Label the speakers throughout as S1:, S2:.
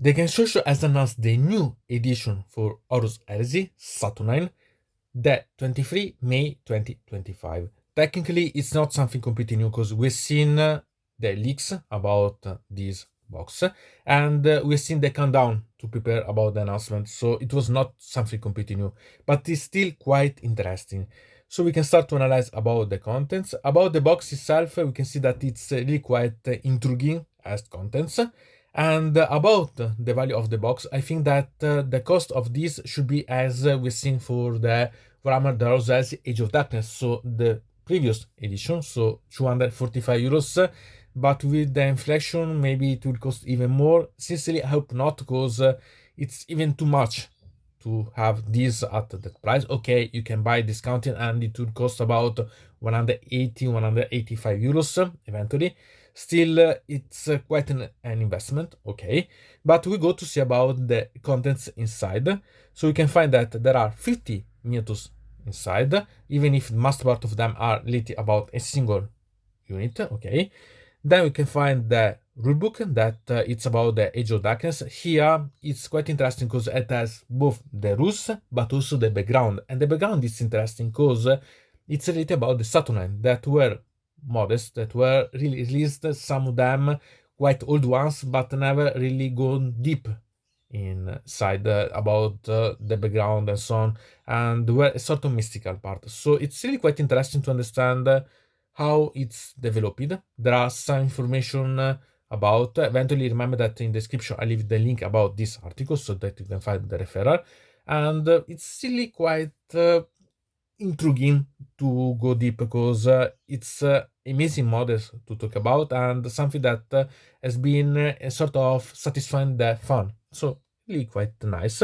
S1: The Game Social has announced the new edition for Horus Heresy, Saturnine, the 23 May 2025. Technically, it's not something completely new because we've seen the leaks about this box and we've seen the countdown to prepare about the announcement, so it was not something completely new, but it's still quite interesting. So we can start to analyze about the contents. About the box itself, we can see that it's really quite intriguing as contents. And about the value of the box, I think that the cost of this should be as we've seen for the Warhammer Horus Heresy Age of Darkness, so the previous edition, so 245 euros. But with the inflation, maybe it will cost even more. Sincerely, I hope not, because it's even too much to have this at that price. Okay, you can buy discounting and it would cost about 180, 185 euros eventually. Still, it's quite an investment, okay. But we go to see about the contents inside. So we can find that there are 50 miniatures inside, even if most part of them are related about a single unit, okay. Then we can find the rulebook that it's about the Age of Darkness. Here it's quite interesting because it has both the rules but also the background. And the background is interesting because it's related about the Saturnine that were modest, that were really released, some of them quite old ones, but never really gone deep inside about the background and so on, and were a sort of mystical part. So it's really quite interesting to understand how it's developed. There are some information about, eventually remember that in the description I leave the link about this article so that you can find the referral, and it's really quite intriguing to go deep because it's amazing models to talk about and something that has been a sort of satisfying the fun, so really quite nice.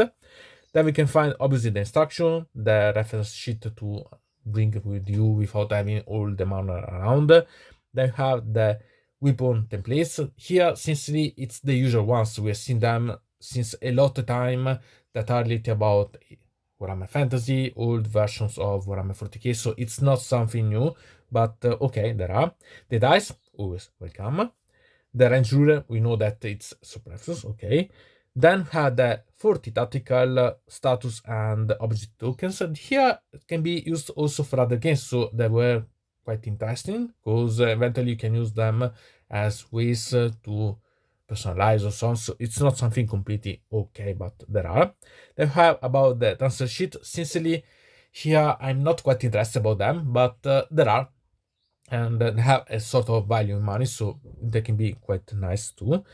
S1: Then we can find obviously the instruction, the reference sheet to bring with you without having all the mana around. Then you have the weapon templates. Here, sincerely, it's the usual ones. We have seen them since a lot of time that are related about Warhammer Fantasy, old versions of Warhammer 40k, so it's not something new, but okay, there are. The dice, always welcome. The range ruler, we know that it's superfluous, okay. Then had the 40 tactical status and object tokens, and here it can be used also for other games, so they were quite interesting because eventually you can use them as ways to personalize or so on. So it's not something completely okay, but there are. Then we have about the transfer sheet. Sincerely, here I'm not quite interested about them, but there are, and they have a sort of value in money, so they can be quite nice too.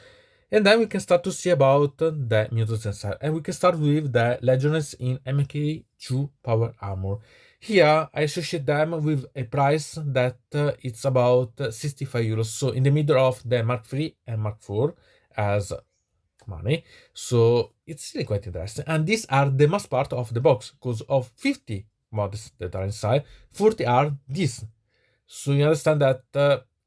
S1: And then we can start to see about the mutants inside. And we can start with the Legionnaires in MK2 Power Armor. Here, I associate them with a price that it's about 65 euros. So in the middle of the Mark III and Mark IV as money. So it's really quite interesting. And these are the most part of the box because of 50 models that are inside, 40 are these. So you understand that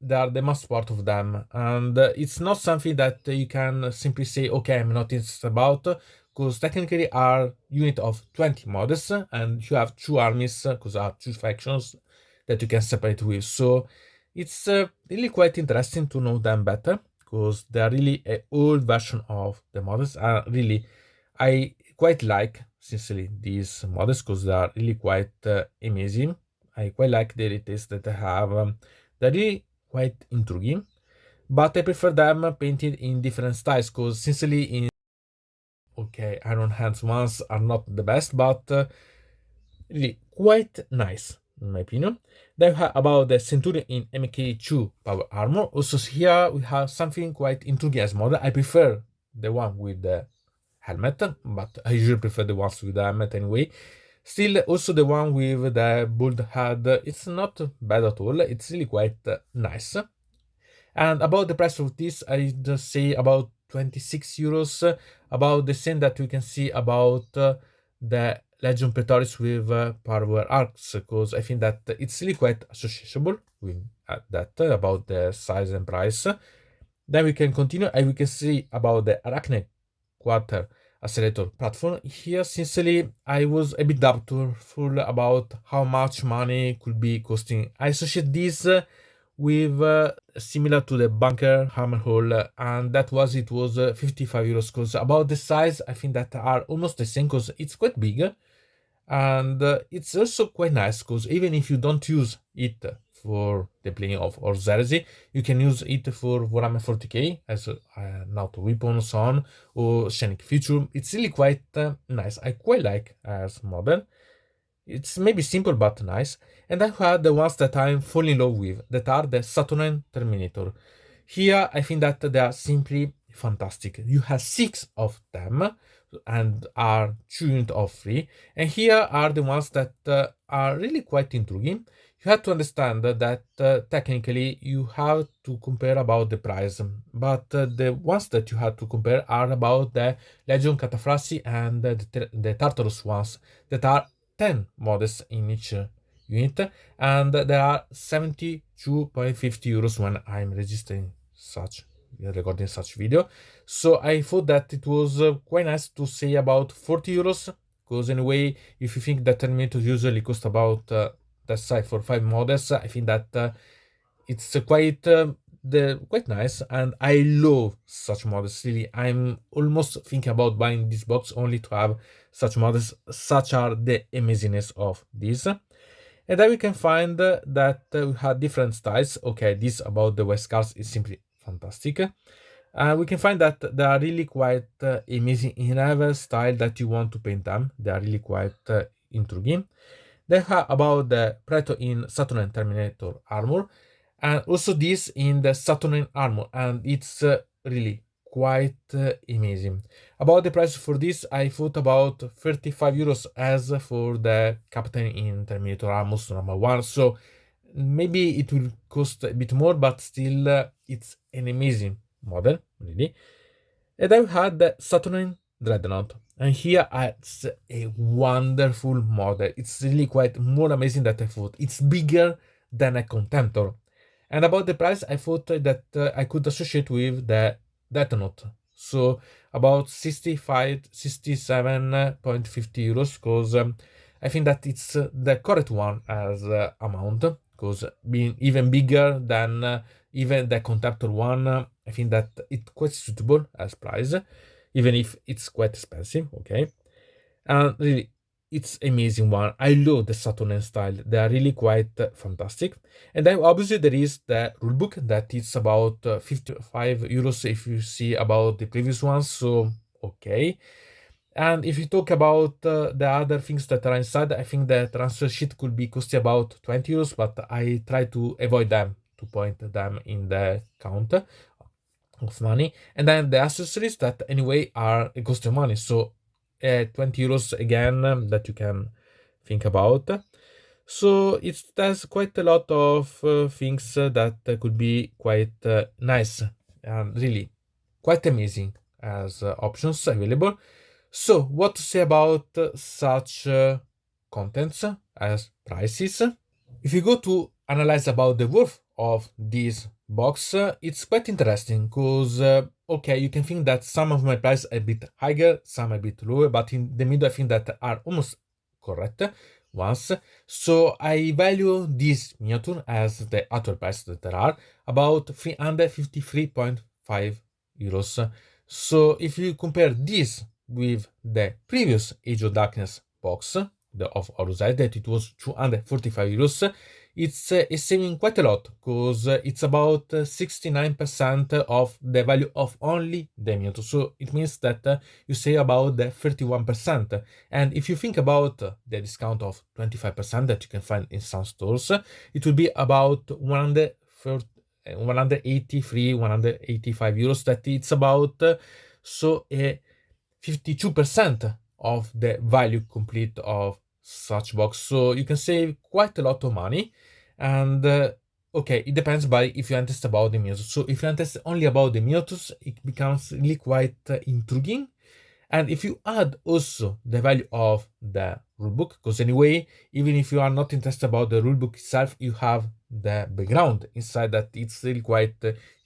S1: they are the most part of them, and it's not something that you can simply say, okay, I'm not interested about, because technically are unit of 20 models, and you have two armies, because are two factions that you can separate with. So it's really quite interesting to know them better, because they are really an old version of the models. Really, I quite like, sincerely, these models, because they are really quite amazing. I quite like the details that I have. They're really quite intriguing, but I prefer them painted in different styles because sincerely in Iron Hands ones are not the best, but really quite nice in my opinion. Then we have about the Centurion in MK2 Power Armor. Also here we have something quite intriguing as model. I prefer the one with the helmet, but I usually prefer the ones with the helmet anyway. Still, also the one with the bald head, it's not bad at all. It's really quite nice. And about the price of this, I just say about 26 euros. About the same that we can see about the Legion Praetors with Power Arcs, because I think that it's really quite associable with that about the size and price. Then we can continue and we can see about the Arachne Quarter accelerator platform. Here, sincerely, I was a bit doubtful about how much money could be costing. I associate this with similar to the bunker hammer hole, and it was 55 euros. Because about the size, I think that are almost the same, because it's quite big, and it's also quite nice, because even if you don't use it for the playing of Horus Heresy, you can use it for Warhammer 40k as not weapon, so on, or scenic feature. It's really quite nice. I quite like as model. It's maybe simple but nice. And I had the ones that I'm falling in love with, that are the Saturnine Terminator. Here, I think that they are simply fantastic. You have 6 of them and are 2 units of 3. And here are the ones that are really quite intriguing. You have to understand that technically you have to compare about the price, but the ones that you have to compare are about the Legion Cataphractii and the Tartarus ones, that are 10 models in each unit, and there are 72.50 euros when I'm recording such video. So I thought that it was quite nice to say about 40 euros, because anyway, if you think that Terminator usually cost about that size for 5 models, I think that it's quite quite nice, and I love such models. Really, I'm almost thinking about buying this box only to have such models. Such are the amazingness of this. And then we can find that we have different styles. Okay, this about the West cars is simply fantastic. We can find that they are really quite amazing in every style that you want to paint them. They are really quite intriguing. They have about the Preto in Saturnine Terminator armor, and also this in the Saturnine armor, and it's really quite amazing. About the price for this, I thought about 35 euros as for the Captain in Terminator armor number 1, so maybe it will cost a bit more, but still it's an amazing model, really. And I've had the Saturnine Dreadnought, and here it's a wonderful model. It's really quite more amazing than I thought. It's bigger than a Contemptor. And about the price, I thought that I could associate with the Death Note. So about 67.50 euros, because I think that it's the correct one as amount, because being even bigger than even the Contemptor one, I think that it's quite suitable as price, even if it's quite expensive, okay? And really, it's amazing one. I love the Saturnine style. They are really quite fantastic. And then obviously there is the rulebook that is about 55 euros if you see about the previous ones, so okay. And if you talk about the other things that are inside, I think the transfer sheet could be costing about 20 euros, but I try to avoid them, to point them in the count of money. And then the accessories that anyway are a cost of money, so 20 euros again, that you can think about. So there's quite a lot of things that could be quite nice and really quite amazing as options available. So what to say about such contents as prices? If you go to analyze about the worth of this box, it's quite interesting, because okay, you can think that some of my prices are a bit higher, some a bit lower, but in the middle I think that are almost correct ones. So I value this miniature as the actual price that there are about 353.5 euros. So if you compare this with the previous Age of Darkness box, the of Horus Heresy, that it was 245 euros, it's saving quite a lot, because it's about 69% of the value of only the miniature. So it means that you save about the 31%. And if you think about the discount of 25% that you can find in some stores, it will be about 183, 185 euros. That it's about so a 52% of the value complete of such box. So you can save quite a lot of money. And okay, it depends by if you understand about the miniatures. So if you understand only about the miniatures, it becomes really quite intriguing. And if you add also the value of the rulebook, because anyway, even if you are not interested about the rulebook itself, you have the background inside that it's really quite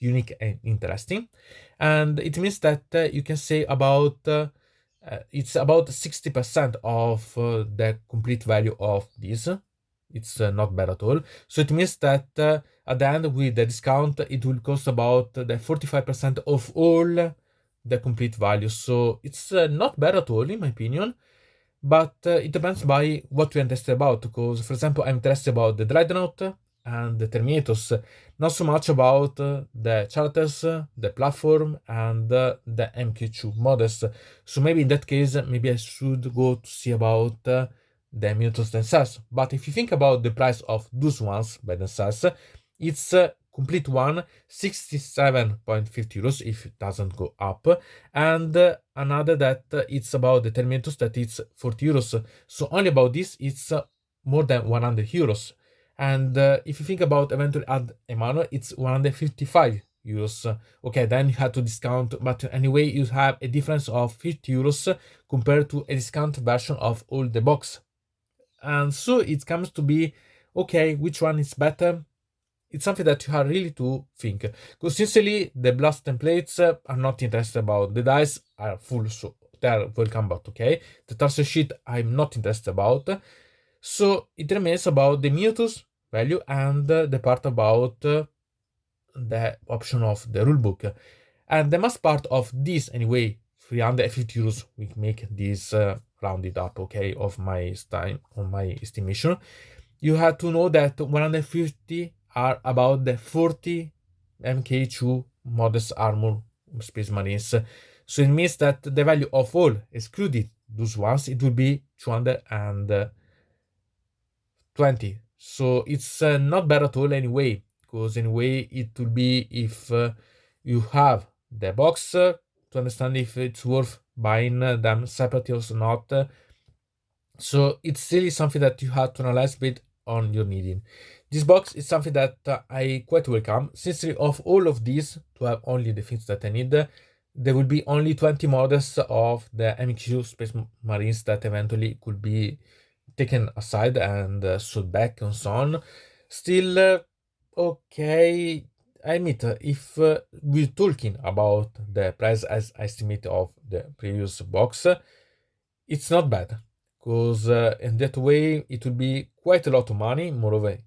S1: unique and interesting. And it means that you can say about it's about 60% of the complete value of this. It's not bad at all. So it means that at the end, with the discount, it will cost about the 45% of all the complete value. So it's not bad at all, in my opinion. But it depends by what you're interested about. Because, for example, I'm interested about the Dreadnought and the Terminators, not so much about the characters, the platform, and the MK2 models. So maybe in that case, maybe I should go to see about the Minotaurs themselves. But if you think about the price of those ones by themselves, it's complete one 67.50 euros if it doesn't go up, and another that it's about the Terminators that it's 40 euros. So only about this it's more than 100 euros. And if you think about eventually add a manual, it's 155 euros. Okay, then you have to discount, but anyway you have a difference of 50 euros compared to a discount version of all the box. And so it comes to be, okay, which one is better? It's something that you have really to think. Because sincerely, the blast templates are not interested about. The dice are full, so they're welcome, but okay. The torso sheet I'm not interested about. So it remains about the Minotaurs value and the part about the option of the rulebook. And the most part of this, anyway, 350 euros, we make this rounded up, okay, of my time on my estimation. You have to know that 150 are about the 40 MK2 modest armor Space Marines. So it means that the value of all, excluded those ones, it will be 220. So it's not bad at all anyway, because anyway it will be if you have the box to understand if it's worth buying them separately or not. So it's really something that you have to analyze with on your needing. This box is something that I quite welcome. Since of all of these, to have only the things that I need, there will be only 20 models of the MQ Space Marines that eventually could be taken aside and sold back and so on. Still, okay, I admit, if we're talking about the price as estimate of the previous box, it's not bad. Because in that way, it will be quite a lot of money, moreover,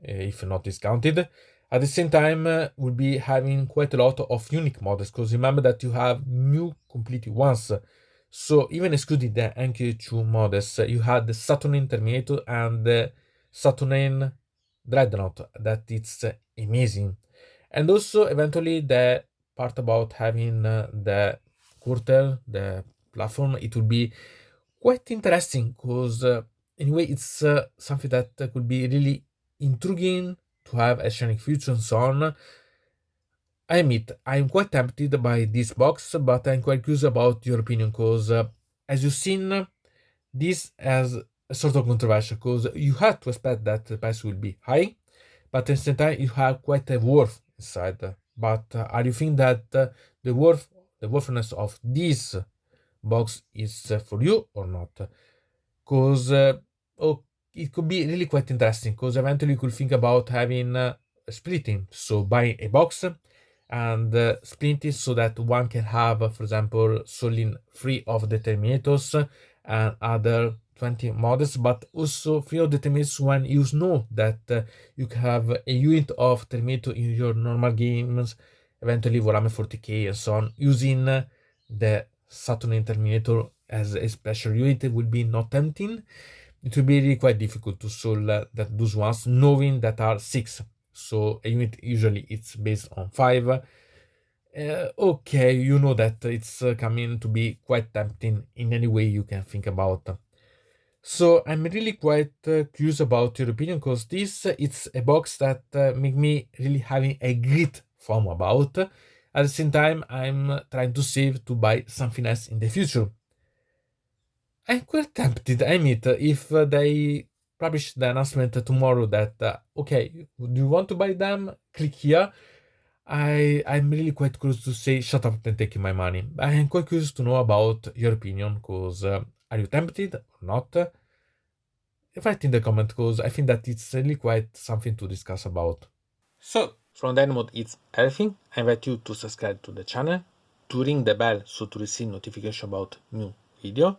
S1: if not discounted. At the same time, we'll be having quite a lot of unique models, because remember that you have new completely ones. So even excluding the NQ2 models, you had the Saturnine Terminator and the Saturnine Dreadnought, that it's amazing. And also, eventually, the part about having the quarter, the platform, it will be quite interesting, because anyway, it's something that could be really intriguing to have a shining future and so on. I admit, I'm quite tempted by this box, but I'm quite curious about your opinion, because as you've seen, this has a sort of controversial, because you had to expect that the price will be high, but at the same time, you have quite a worth inside. But are you think that the worthiness of this box is for you or not? Because it could be really quite interesting, because eventually you could think about having splitting, so buying a box and splitting so that one can have, for example, solely 3 of the Terminators and other 20 models, but also 3 of the Terminators when you know that you can have a unit of Terminator in your normal games, eventually Warhammer 40k and so on, using the Saturnine Terminator as a special unit will be not tempting. It will be really quite difficult to solve that those ones, knowing that are 6. So a unit usually it's based on 5. Okay, you know that it's coming to be quite tempting in any way you can think about. So I'm really quite curious about your opinion, because this it's a box that make me really having a great fun about. At the same time, I'm trying to save to buy something else in the future. I'm quite tempted, I admit, if they publish the announcement tomorrow that, okay, do you want to buy them? Click here. I'm really quite curious to say, shut up and take my money. I am quite curious to know about your opinion, because are you tempted or not? Write in the comment, because I think that it's really quite something to discuss about. So, from deynonmod it's everything. I invite you to subscribe to the channel, to ring the bell so to receive notification about new video,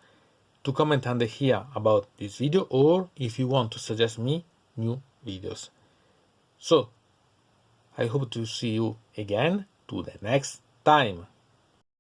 S1: to comment under here about this video, or if you want to suggest me new videos. So, I hope to see you again to the next time.